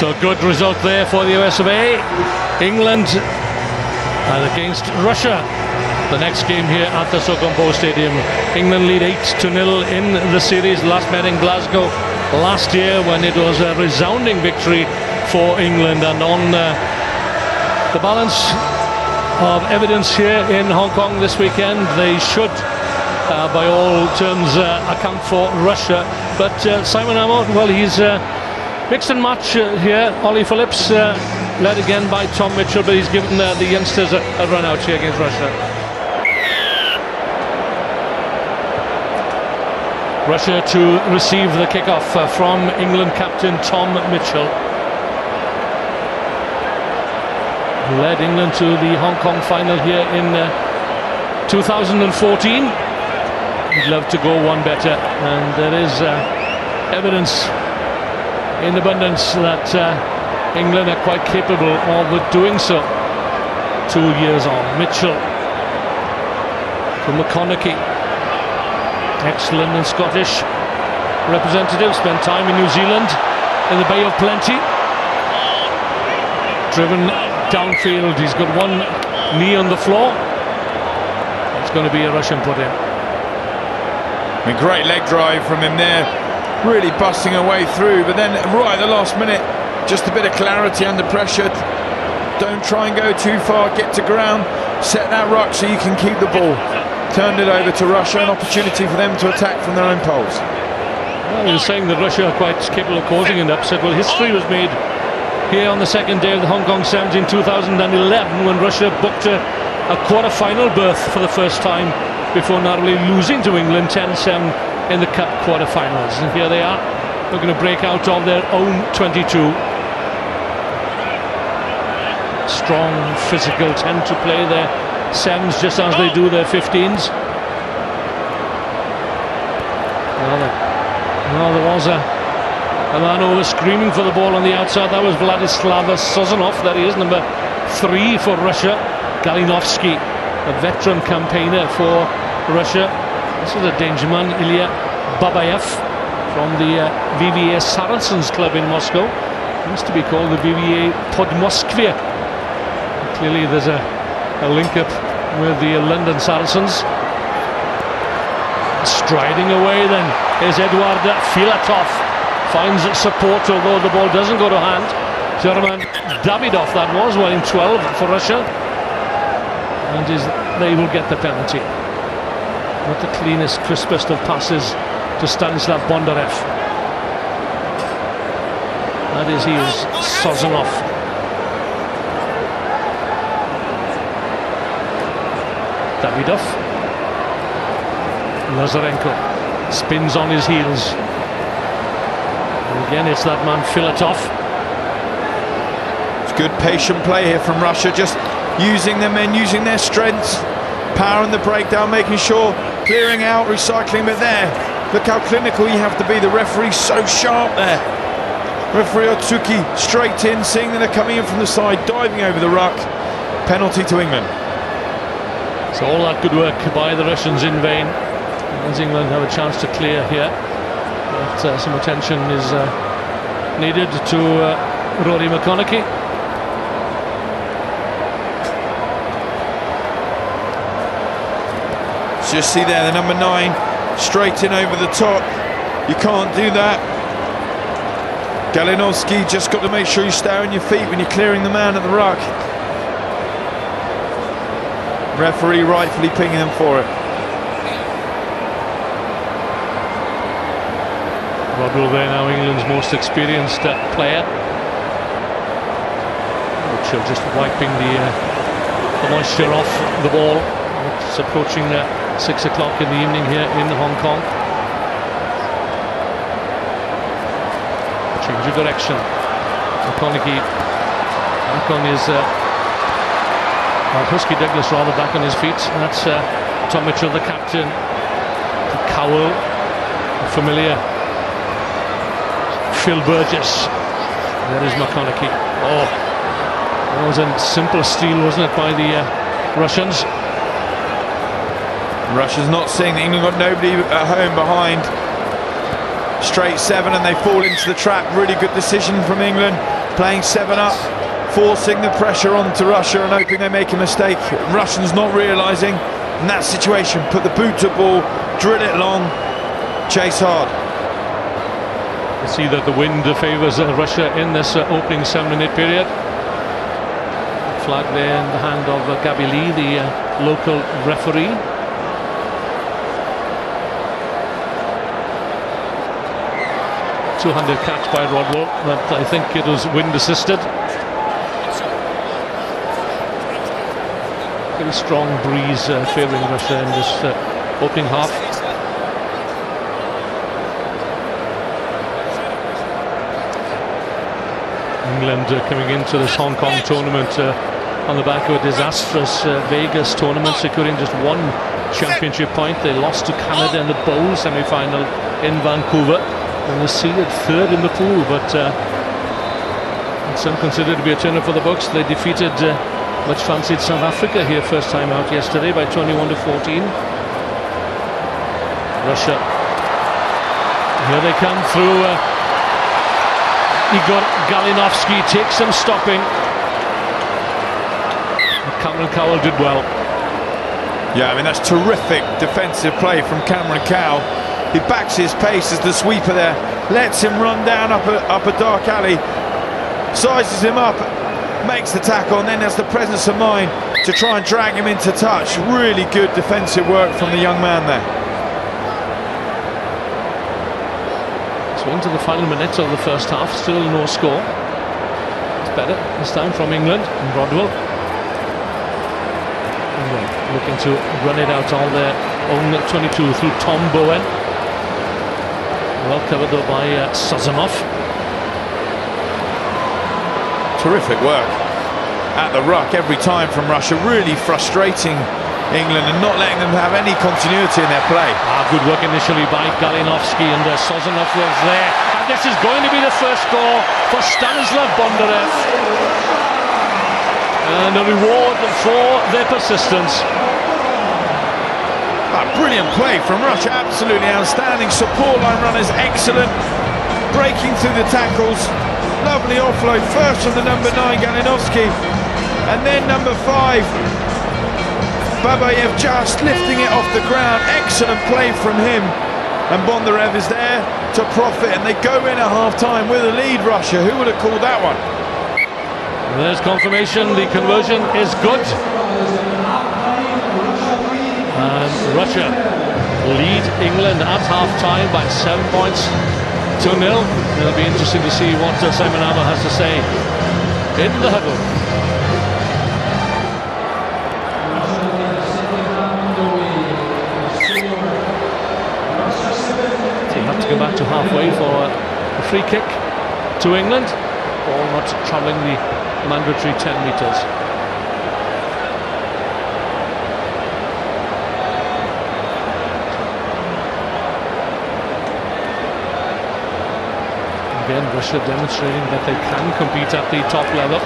So good result there for the US of A. England against Russia. The next game here at the Sokombo Stadium. England lead 8-0 in the series. Last met in Glasgow last year when it was a resounding victory for England. And on the balance of evidence here in Hong Kong this weekend, they should by all terms account for Russia. But Simon Amott, well, he's mixed and match here. Ollie Phillips led again by Tom Mitchell, but he's given the youngsters a run out here against Russia. Russia to receive the kickoff from England captain Tom Mitchell. Led England to the Hong Kong final here in 2014. He'd love to go one better, and there is evidence in abundance that England are quite capable of doing so 2 years on. Mitchell to McConaughey. Excellent and Scottish representative, spent time in New Zealand in the Bay of Plenty. Driven downfield, he's got one knee on the floor. It's going to be a Russian put in. I mean, great leg drive from him there, really busting her way through, but then right at the last minute, just a bit of clarity under pressure. Don't try and go too far, get to ground, set that ruck so you can keep the ball. Turned it over to Russia, an opportunity for them to attack from their own poles. Well, he was saying that Russia are quite capable of causing an upset. Well, history was made here on the second day of the Hong Kong Sevens in 2011 when Russia booked a quarter-final berth for the first time before narrowly losing to England 10-7 in the Cup quarter-finals. And here they are, looking to break out of their own 22. Strong, physical, tend to play their sevens just as they do their 15s. Well, there was a man over screaming for the ball on the outside. That was Vladislav Sozanov. There he is, number 3 for Russia. Galinovsky, a veteran campaigner for Russia. This is a danger man, Ilya Babayev from the VVA Saracens club in Moscow. It used to be called the VVA Podmoskvia. Clearly there's a link up with the London Saracens. Striding away then is Eduard Filatov. Finds support, although the ball doesn't go to hand. German Davidov, that was, well, in 12 for Russia. And they will get the penalty. Not the cleanest, crispest of passes to Stanislav Bondarev. That is, he is Sozanov. Davidov. Lazarenko spins on his heels. And again, it's that man Filatov. It's good patient play here from Russia, just using their men, using their strengths, power in the breakdown, making sure, clearing out, recycling, but there, look how clinical you have to be. The referee's so sharp there. Referee Otsuki straight in, seeing that they're coming in from the side, diving over the ruck. Penalty to England. So all that good work by the Russians in vain, as England have a chance to clear here. But some attention is needed to Rory McConaughey. Just see there, the number 9 straight in over the top. You can't do that. Galinovsky just got to make sure you stay on your feet when you're clearing the man at the ruck. Referee rightfully pinging them for it. Rodwell there now, England's most experienced player. Mitchell just wiping the moisture off the ball. It's approaching 6 o'clock in the evening here in Hong Kong. Change of direction. McConaughey back on his Husky Douglas rather back on his feet. That's Tom Mitchell, the captain. The cowl, familiar. Phil Burgess. There is McConaughey. Oh, that was a simple steal, wasn't it, by the Russians? Russia's not seeing that England got nobody at home behind. Straight 7 and they fall into the trap. Really good decision from England. playing 7 up, forcing the pressure onto Russia and hoping they make a mistake. Russians not realising in that situation, put the boot to ball, drill it long, chase hard. You see that the wind favours Russia in this opening 7-minute period. Flag there in the hand of Gabi Lee, the local referee. Two-handed catch by Rodwell, but I think it was wind assisted. Very strong breeze favouring Russia in this opening half. England coming into this Hong Kong tournament on the back of a disastrous Vegas tournament, securing just one championship point. They lost to Canada in the bowl semi-final in Vancouver, and was seeded third in the pool, but some considered to be a turner for the books. They defeated much fancied South Africa here first time out yesterday by 21-14. Russia, here they come through. Igor Galinovsky takes some stopping. Cameron Cowell did well. Yeah, I mean, that's terrific defensive play from Cameron Cowell. He backs his pace as the sweeper there, lets him run down up a dark alley, sizes him up, makes the tackle, and then has the presence of mind to try and drag him into touch. Really good defensive work from the young man there. So into the final minutes of the first half, still no score. It's better this time from England and Rodwell. England looking to run it out on their own 22 through Tom Bowen. Well covered though by Sazonov. Terrific work at the ruck every time from Russia, really frustrating England and not letting them have any continuity in their play. Good work initially by Galinovsky, and Sazonov was there. And this is going to be the first score for Stanislav Bondarev. And a reward for their persistence. Brilliant play from Russia, absolutely outstanding. Support line runners, excellent. Breaking through the tackles. Lovely offload, first from the number 9, Galinovsky. And then number 5, Babayev, just lifting it off the ground. Excellent play from him. And Bondarev is there to profit, and they go in at half-time with a lead, Russia. Who would have called that one? There's confirmation, the conversion is good. And Russia lead England at half-time by 7 points to 0. It'll be interesting to see what Simon Ammer has to say in the huddle. Go back to halfway for a free kick to England, ball not travelling the mandatory 10 metres. Again, Russia demonstrating that they can compete at the top level.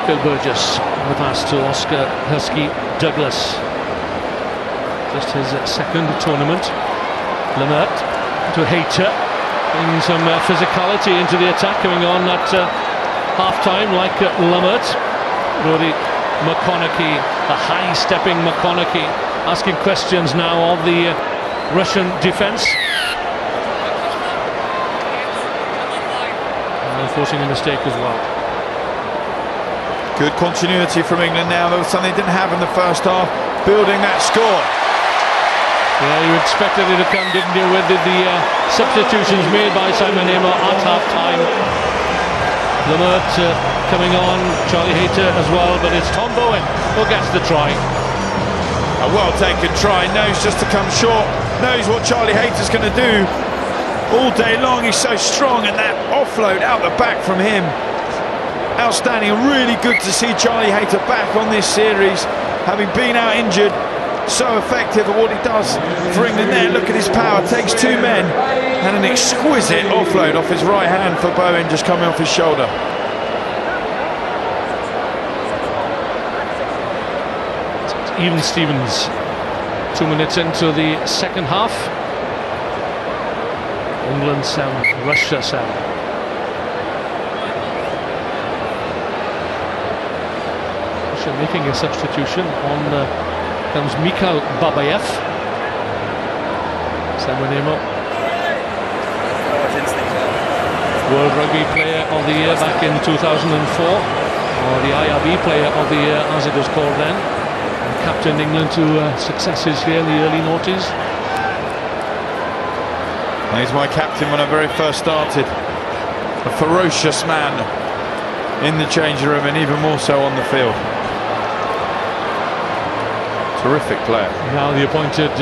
Phil Burgess, the pass to Oscar Husky Douglas. Just his second tournament. Lemert to Hayter, bringing some physicality into the attack, coming on at half-time like Lemert. Rory McConaughey, the high-stepping McConaughey, asking questions now of the Russian defence. And forcing a mistake as well. Good continuity from England now. That was something they didn't have in the first half, building that score. Yeah, you expected it to come, didn't you, with the substitutions made by Simon Ammer at half-time. Lemert coming on, Charlie Hayter as well, but it's Tom Bowen who gets the try. A well-taken try, knows just to come short, knows what Charlie Hayter's going to do all day long. He's so strong, and that offload out the back from him. Outstanding, and really good to see Charlie Hayter back on this series, having been out injured. So effective at what he does for England there. Look at his power, takes 2 men, and an exquisite offload off his right hand for Bowen, just coming off his shoulder. Even Stevens, 2 minutes into the second half. England 7, Russia 7. Russia making a substitution. On comes Mikhail Babayev. Semenemo, World Rugby Player of the Year back in 2004, or the IRB Player of the Year as it was called then, and captained England to successes here in the early noughties. He's my captain when I very first started. A ferocious man in the changing room and even more so on the field. Terrific player. Now the appointed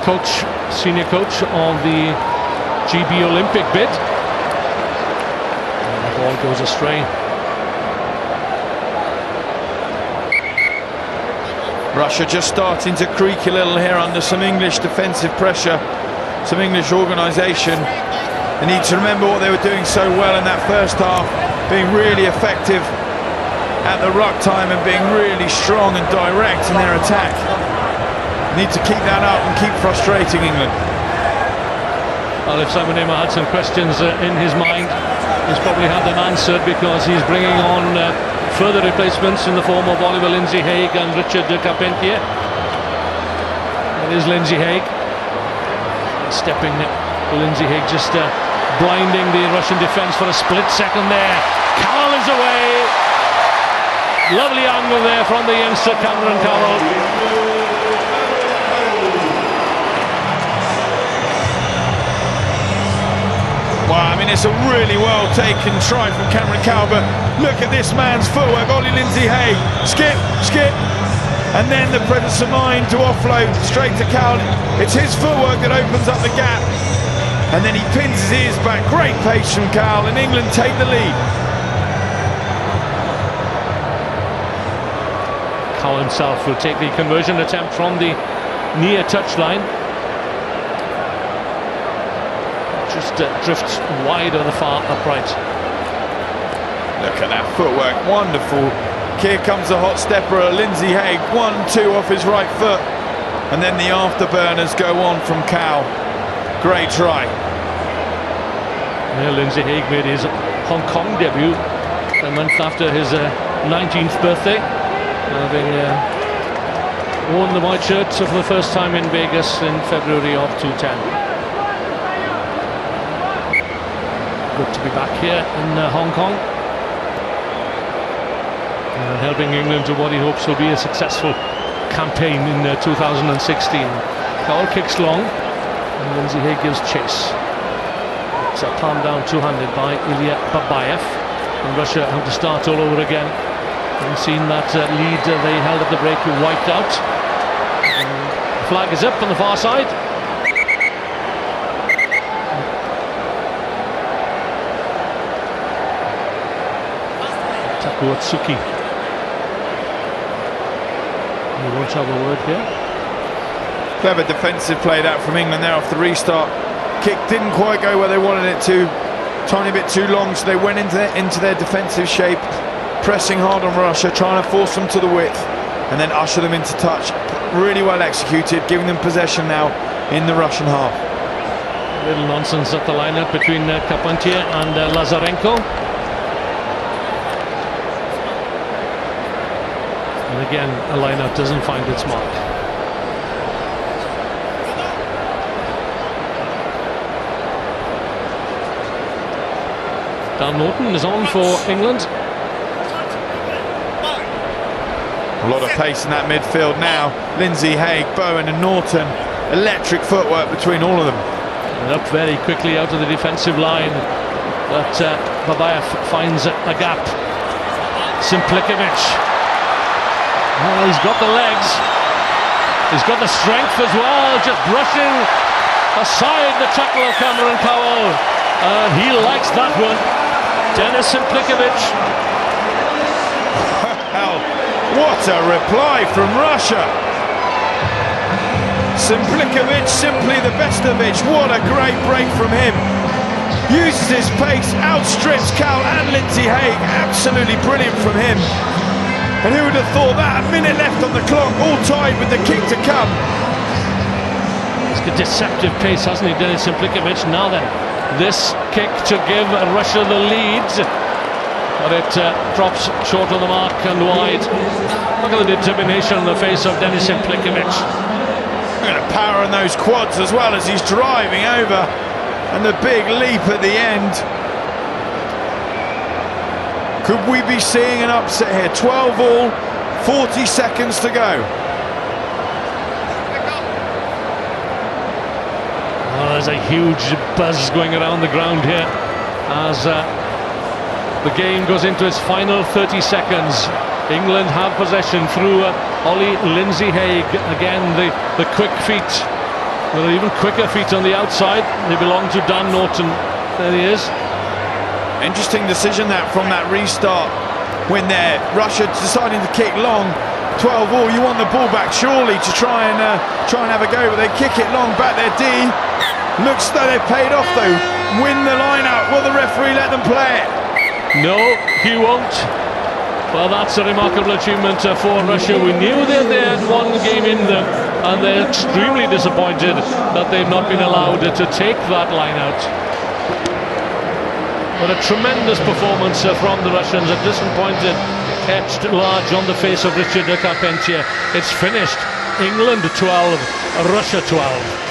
coach, senior coach of the GB Olympic bid. And the ball goes astray. Russia just starting to creak a little here under some English defensive pressure, some English organisation. They need to remember what they were doing so well in that first half, being really effective at the ruck time and being really strong and direct in their attack. Need to keep that up and keep frustrating England. Well, if Semenemo had some questions in his mind, he's probably had them answered, because he's bringing on further replacements in the form of Oliver Lindsay-Haigh and Richard Carpentier. It is Lindsay-Haigh. Stepping Lindsay-Haigh, just blinding the Russian defence for a split second there. Cowell is away. Lovely angle there from the youngster Cameron Cowell. Wow, I mean, it's a really well taken try from Cameron Cowell, but look at this man's footwork. Ollie Lindsay-Haigh, skip, and then the presence of mind to offload straight to Cowell. It's his footwork that opens up the gap, and then he pins his ears back. Great pace from Cowell, and England take the lead. Cowell himself will take the conversion attempt from the near touchline. Just drifts wide on the far upright. Look at that footwork, wonderful. Here comes the hot stepper, Lindsay-Haigh, 1-2 off his right foot, and then the afterburners go on from Cowell. Great try. Yeah, Lindsay-Haigh made his Hong Kong debut a month after his 19th birthday, having worn the white shirt for the first time in Vegas in February of 2010. Good to be back here in Hong Kong, helping England to what he hopes will be a successful campaign in 2016. Cowell kicks long, and Lindsay-Haigh gives chase. It's palmed down two-handed by Ilya Babayev, and Russia have to start all over again. We've seen that lead they held at the break wiped out. The flag is up on the far side. Atsuki. We won't have a word here. Clever defensive play that from England there off the restart. Kick didn't quite go where they wanted it to. Tiny bit too long, so they went into their defensive shape, pressing hard on Russia, trying to force them to the width, and then usher them into touch. Really well executed, giving them possession now in the Russian half. A little nonsense at the lineup between Carpentier and Lazarenko. And again, a lineup doesn't find its mark. Dan Norton is on for England. A lot of pace in that midfield now. Lindsay-Haigh, Bowen and Norton. Electric footwork between all of them. And up very quickly out of the defensive line. But Babayev finds a gap. Simplikovic. Well, he's got the legs, he's got the strength as well, just brushing aside the tackle of Cameron Cowell, and he likes that one. Denis Simplikovic. Wow, what a reply from Russia. Simplikovic, simply the best of it. What a great break from him. Uses his pace, outstrips Cowell and Lindsay-Haigh. Absolutely brilliant from him. And who would have thought that? A minute left on the clock, all tied with the kick to come. It's a deceptive pace, hasn't he, Denis Simplikovic? Now then, this kick to give Russia the lead. but it drops short on the mark and wide. Look at the determination on the face of Denis Implikovic. Look at the power in those quads as well as he's driving over, and the big leap at the end. Could we be seeing an upset here? 12 all, 40 seconds to go. Well, there's a huge buzz going around the ground here as the game goes into its final 30 seconds. England have possession through Ollie Lindsay-Haig. Again, the quick feet, well, even quicker feet on the outside. They belong to Dan Norton. There he is. Interesting decision that from that restart when Russia deciding to kick long. 12 all, you want the ball back surely to try and have a go, but they kick it long back there. D looks though they paid off though. Win the line out. Will the referee let them play it? No, he won't. Well, that's a remarkable achievement for Russia. We knew that they had one game in them, and they're extremely disappointed that they've not been allowed to take that line out. But a tremendous performance from the Russians. A disappointed, etched large on the face of Richard Carpentier. It's finished. England 12, Russia 12.